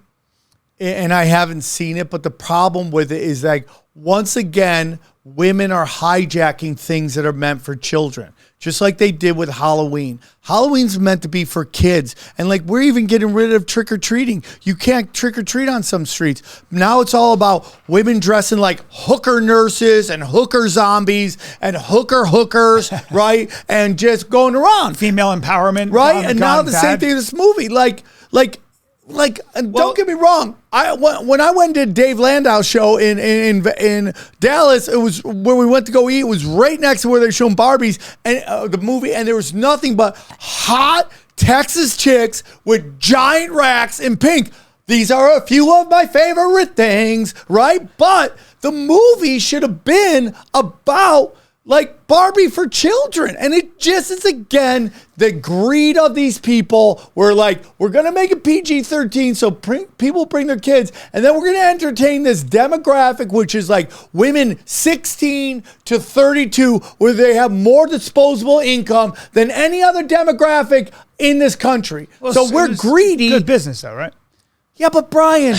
and I haven't seen it, but the problem with it is like, once again, women are hijacking things that are meant for children, just like they did with Halloween. Halloween's meant to be for kids. And like, we're even getting rid of trick-or-treating. You can't trick-or-treat on some streets. Now it's all about women dressing like hooker nurses and hooker zombies and hookers, right? And just going around. Female empowerment. Right? And now the same thing in this movie. Don't get me wrong. When I went to Dave Landau's show in Dallas, it was where we went to go eat. It was right next to where they're showing Barbies and the movie, and there was nothing but hot Texas chicks with giant racks in pink. These are a few of my favorite things, right? But the movie should have been about like Barbie for children. And it just is, again, the greed of these people. We're like, we're going to make it PG-13 so people bring their kids. And then we're going to entertain this demographic, which is like women 16 to 32, where they have more disposable income than any other demographic in this country. Well, so we're greedy. Good business, though, right? Yeah, but Bryan.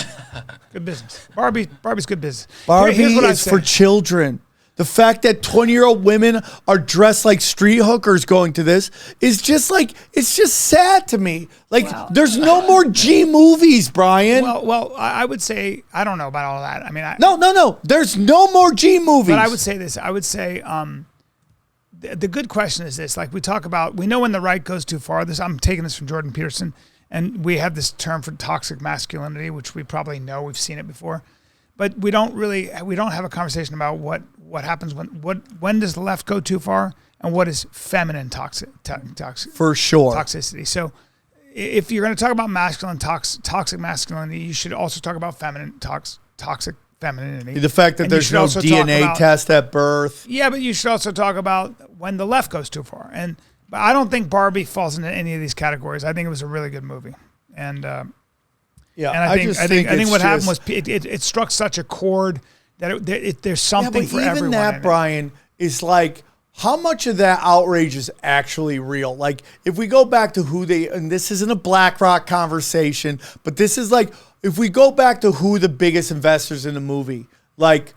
Good business. Barbie's good business. Barbie is for children. The fact that 20-year-old women are dressed like street hookers going to this is just like, it's just sad to me. Like, there's no more G movies, Bryan. Well, I would say, I don't know about all that. I mean, No. There's no more G movies. But I would say this. I would say the good question is this. Like, we talk about, we know when the right goes too far. I'm taking this from Jordan Peterson. And we have this term for toxic masculinity, which we probably know. We've seen it before. But we don't have a conversation about what happens when does the left go too far and what is feminine toxic for sure toxicity. So if you're going to talk about toxic masculinity, you should also talk about feminine toxic femininity. The fact that there's no DNA test at birth. Yeah, but you should also talk about when the left goes too far. But I don't think Barbie falls into any of these categories. I think it was a really good movie. And I think what happened was it struck such a chord that there's something for everyone. Even that, Bryan, is like, how much of that outrage is actually real? Like, if we go back to and this isn't a BlackRock conversation, but this is like, if we go back to who the biggest investors in the movie, like,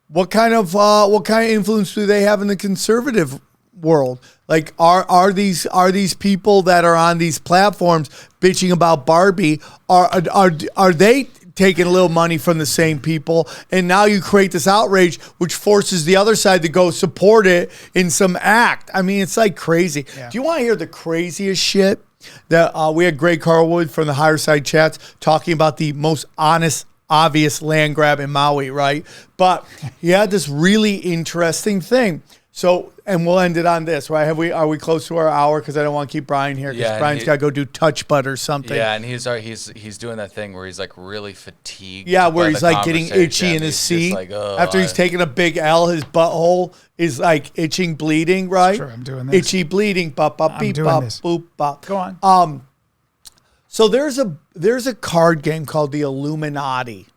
what kind of influence do they have in the conservative world? Like, are these people that are on these platforms bitching about Barbie, are they taking a little money from the same people? And now you create this outrage, which forces the other side to go support it in some act. I mean, it's like crazy. Yeah. Do you want to hear the craziest shit? That we had Greg Carlwood from the Higher Side Chats talking about the most honest, obvious land grab in Maui, right? But he had this really interesting thing. So, and we'll end it on this, right? Are we close to our hour? Because I don't want to keep Bryan here, because Brian's got to go do touch butt or something. Yeah, and he's doing that thing where he's like really fatigued. Yeah, where he's like getting itchy in his seat. Like, after he's taking a big L, his butthole is like itching, bleeding, right? That's true, I'm doing this. Itchy, bleeding, bop, bop, beep, bop, boop, bop. Go on. So there's a card game called the Illuminati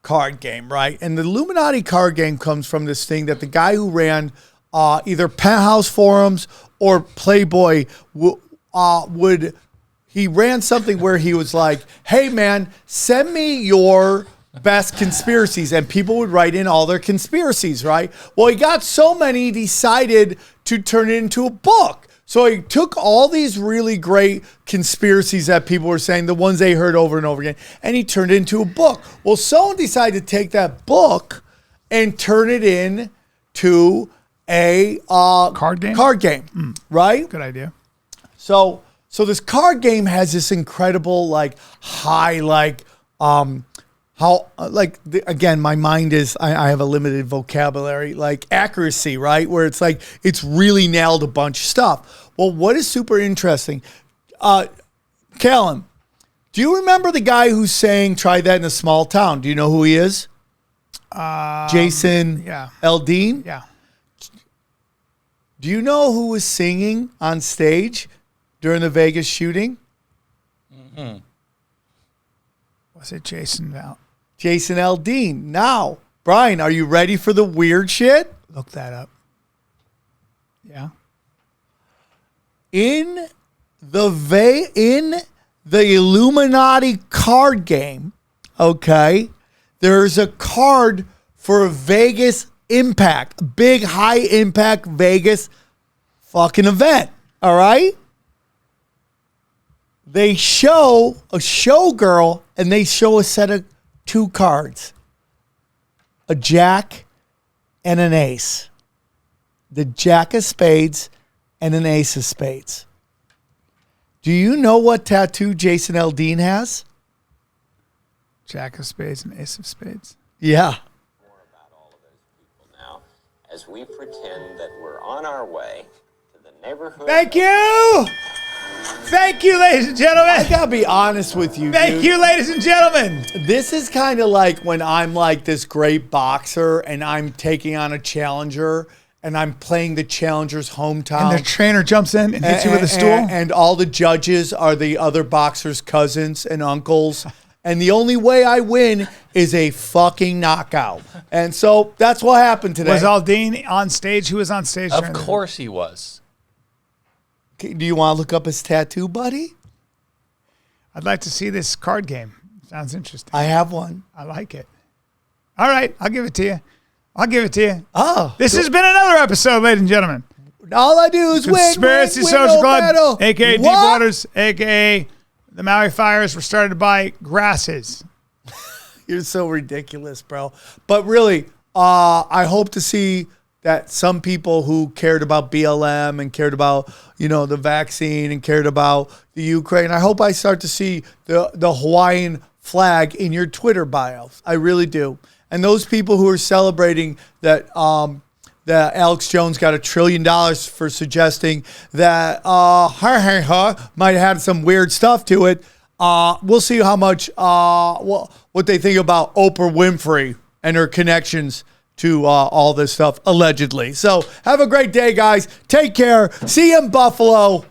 Card Game, right? And the Illuminati Card Game comes from this thing that the guy who ran either Penthouse Forums or Playboy he ran something where he was like, hey man, send me your best conspiracies, and people would write in all their conspiracies, right? Well, he got so many, he decided to turn it into a book. So he took all these really great conspiracies that people were saying, the ones they heard over and over again, and he turned it into a book. Well, someone decided to take that book and turn it into a card game, right? Good idea. So this card game has this incredible high again, my mind is I have a limited vocabulary, like accuracy, right? Where it's like it's really nailed a bunch of stuff. Well, what is super interesting, Callum, do you remember the guy who's saying try that in a small town? Do you know who he is? Jason Aldean? Yeah. Do you know who was singing on stage during the Vegas shooting? Mm-hmm. Was it Jason Aldean. Now, Bryan, are you ready for the weird shit? Look that up. Yeah. In the Illuminati card game, okay, there's a card for a Vegas impact, big high impact Vegas fucking event. All right. They show a showgirl and they show a set of 2 cards, a jack and an ace. The jack of spades and an ace of spades. Do you know what tattoo Jason Aldean has? Jack of spades and ace of spades. Yeah. More about all of those people now as we pretend that we're on our way to the neighborhood. Thank you. Thank you, ladies and gentlemen. I gotta be honest with you. Thank you, ladies and gentlemen. This is kind of like when I'm like this great boxer and I'm taking on a challenger and I'm playing the challenger's hometown. And the trainer jumps in and hits you with a stool. And all the judges are the other boxer's cousins and uncles. And the only way I win is a fucking knockout. And so that's what happened today. Was Aldean on stage? Who was on stage? Of course he was. Do you want to look up his tattoo, buddy? I'd like to see this card game. Sounds interesting. I have one. I like it. All right, I'll give it to you. Oh. This has been another episode, ladies and gentlemen. All I do is Conspiracy win Social no Club, battle. a.k.a. Deep Waters, a.k.a. the Maui fires were started by grasses. You're so ridiculous, bro. But really, I hope to see that some people who cared about BLM and cared about, the vaccine and cared about the Ukraine, I hope I start to see the Hawaiian flag in your Twitter bios. I really do. And those people who are celebrating that that Alex Jones got $1 trillion for suggesting that might have had some weird stuff to it. We'll see how much what they think about Oprah Winfrey and her connections to all this stuff, allegedly. So have a great day, guys. Take care. See you in Buffalo.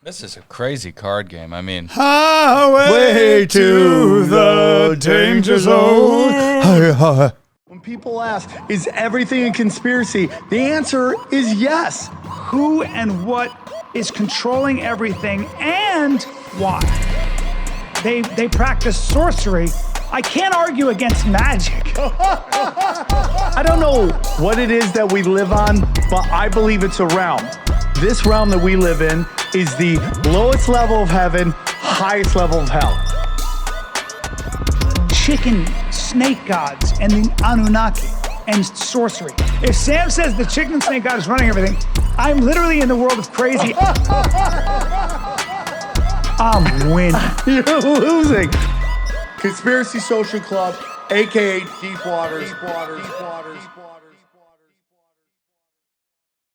This is a crazy card game. I mean, highway to the danger zone. When people ask, is everything a conspiracy? The answer is yes. Who and what is controlling everything and why? They practice sorcery. I can't argue against magic. I don't know what it is that we live on, but I believe it's around. This realm that we live in is the lowest level of heaven, highest level of hell. Chicken snake gods and the Anunnaki and sorcery. If Sam says the chicken and snake god is running everything, I'm literally in the world of crazy. I'm winning. You're losing. Conspiracy Social Club, aka Deep Waters.